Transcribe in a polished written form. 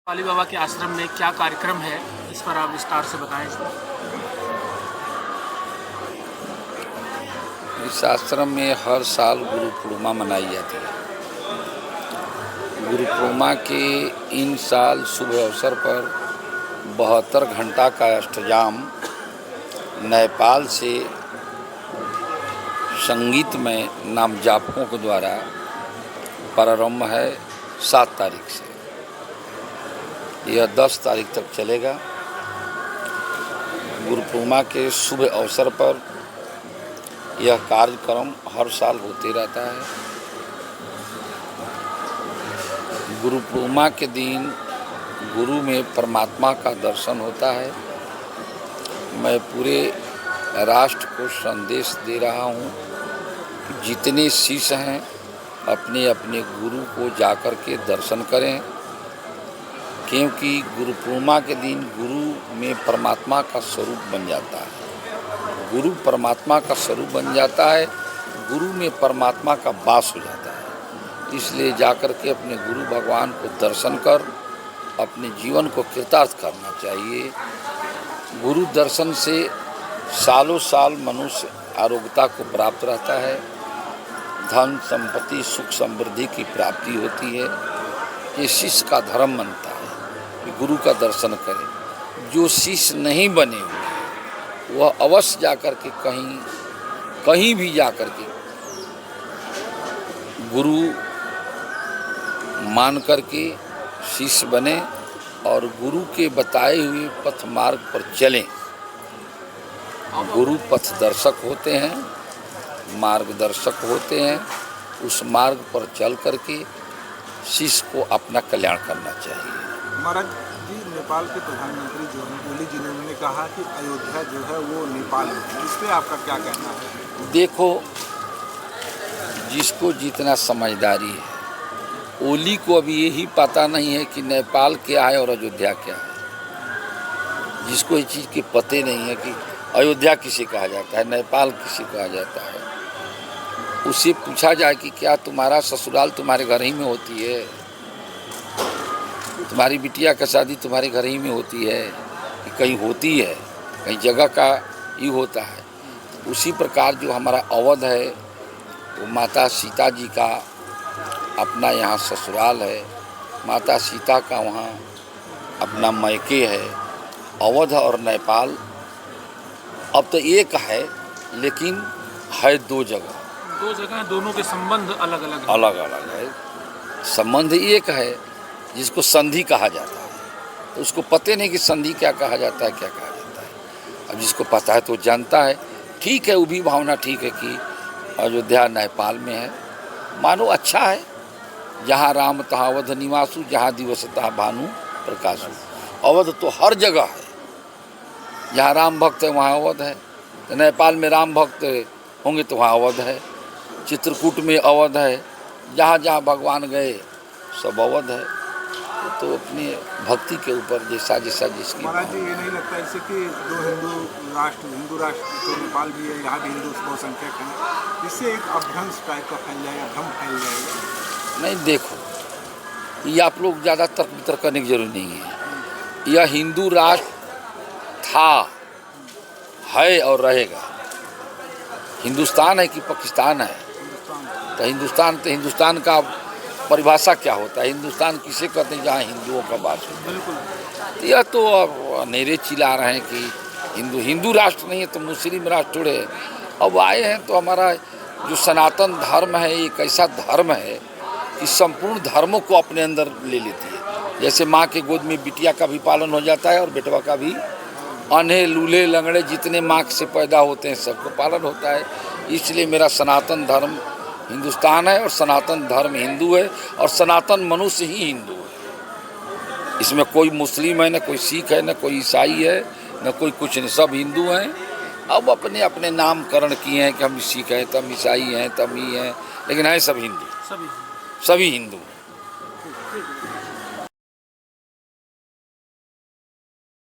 पाली बाबा के आश्रम में क्या कार्यक्रम है, इस पर आप विस्तार से बताएं। इस आश्रम में हर साल गुरु पूर्णिमा मनाई जाती है। गुरु पूर्णिमा के इन साल शुभ अवसर पर 72 घंटा का अष्टयाम नेपाल से संगीतमय नाम जापकों के द्वारा प्रारंभ है 7 तारीख से। यह 10 तारीख तक चलेगा। गुरु पूर्णिमा के शुभ अवसर पर यह कार्यक्रम हर साल होते रहता है। गुरु पूर्णिमा के दिन गुरु में परमात्मा का दर्शन होता है। मैं पूरे राष्ट्र को संदेश दे रहा हूँ कि जितने शिष्य हैं अपने अपने गुरु को जाकर के दर्शन करें, क्योंकि गुरु पूर्णिमा के दिन गुरु में परमात्मा का स्वरूप बन जाता है। गुरु परमात्मा का स्वरूप बन जाता है, गुरु में परमात्मा का वास हो जाता है। इसलिए जाकर के अपने गुरु भगवान को दर्शन कर अपने जीवन को कृतार्थ करना चाहिए। गुरु दर्शन से सालों साल मनुष्य आरोग्यता को प्राप्त रहता है, धन संपत्ति सुख समृद्धि की प्राप्ति होती है। ये शिष्य का धर्म बनता है कि गुरु का दर्शन करें। जो शिष्य नहीं बने हुए वह अवश्य जाकर के कहीं भी जाकर के गुरु मान करके शिष्य बने और गुरु के बताए हुए पथ मार्ग पर चलें। गुरु पथ दर्शक होते हैं, मार्गदर्शक होते हैं। उस मार्ग पर चल करके शिष्य को अपना कल्याण करना चाहिए। महाराज जी, नेपाल के प्रधानमंत्री जो हैं ओली जी ने उन्होंने कहा कि अयोध्या जो है वो नेपाल में है। इस पर आपका क्या कहना है? देखो, जिसको जितना समझदारी है, ओली को अभी यही पता नहीं है कि नेपाल क्या है और अयोध्या क्या है। जिसको ये चीज़ के पते नहीं है कि अयोध्या किसे कहा जाता है, नेपाल किसे कहा जाता है, उससे पूछा जाए कि क्या तुम्हारा ससुराल तुम्हारे घर ही में होती है, तुम्हारी बिटिया का शादी तुम्हारे घर ही में होती है कि कहीं होती है, कहीं जगह का ही होता है। उसी प्रकार जो हमारा अवध है वो माता सीता जी का अपना यहाँ ससुराल है, माता सीता का वहाँ अपना मैके है। अवध और नेपाल अब तो एक है, लेकिन है दो जगह, दोनों के संबंध अलग अलग है। संबंध एक है जिसको संधि कहा जाता है, तो उसको पते नहीं कि संधि क्या कहा जाता है, क्या कहा जाता है। अब जिसको पता है तो जानता है। ठीक है, वो भी भावना ठीक है कि अयोध्या नेपाल में है। मानो अच्छा है, जहाँ राम तहाँ अवध निवासु, जहाँ दिवस तहाँ भानु प्रकाशु। अवध तो हर जगह है। जहाँ राम भक्त है वहाँ अवध है। तो नेपाल में राम भक्त होंगे तो वहाँ अवध है। चित्रकूट में अवध है। जहाँ जहाँ भगवान गए सब अवध है। तो अपनी भक्ति के ऊपर जैसा जिसकी। महाराज जी, ये नहीं लगता इससे कि दो हिंदू राष्ट्र तो नेपाल भी है, यहाँ भी हिंदू बहुसंख्यक हैं, इससे एक अभ्रंश टाइप का फैल जाएगा, भ्रम फैल जाएगा? नहीं, देखो, ये आप लोग ज़्यादा तर्क वितर्क करने की जरूरी नहीं है। यह हिंदू राष्ट्र था, है और रहेगा। हिंदुस्तान है कि पाकिस्तान है? तो हिंदुस्तान का परिभाषा क्या होता है? हिंदुस्तान किसे कहते हैं? जहाँ हिंदुओं का वास होता है। बिल्कुल। यह तो अब अनेरे चिल्ला रहे हैं कि हिंदू राष्ट्र नहीं है तो मुस्लिम राष्ट्र थोड़े है। अब आए हैं तो हमारा जो सनातन धर्म है एक ऐसा धर्म है कि संपूर्ण धर्मों को अपने अंदर ले लेती है। जैसे माँ के गोद में बिटिया का भी पालन हो जाता है और बेटवा का भी। अन्हे लूले लंगड़े जितने माँ से पैदा होते हैं सबको पालन होता है। इसलिए मेरा सनातन धर्म हिंदुस्तान है और सनातन धर्म हिंदू है और सनातन मनुष्य ही हिंदू है। इसमें कोई मुस्लिम है, न कोई सिख है, न कोई ईसाई है, न कोई कुछ नहीं, सब हिंदू हैं। अब अपने अपने नामकरण किए हैं कि हम सिख हैं, तब ईसाई हैं, तब ही हैं, लेकिन है सब हिंदू, सभी हिंदू।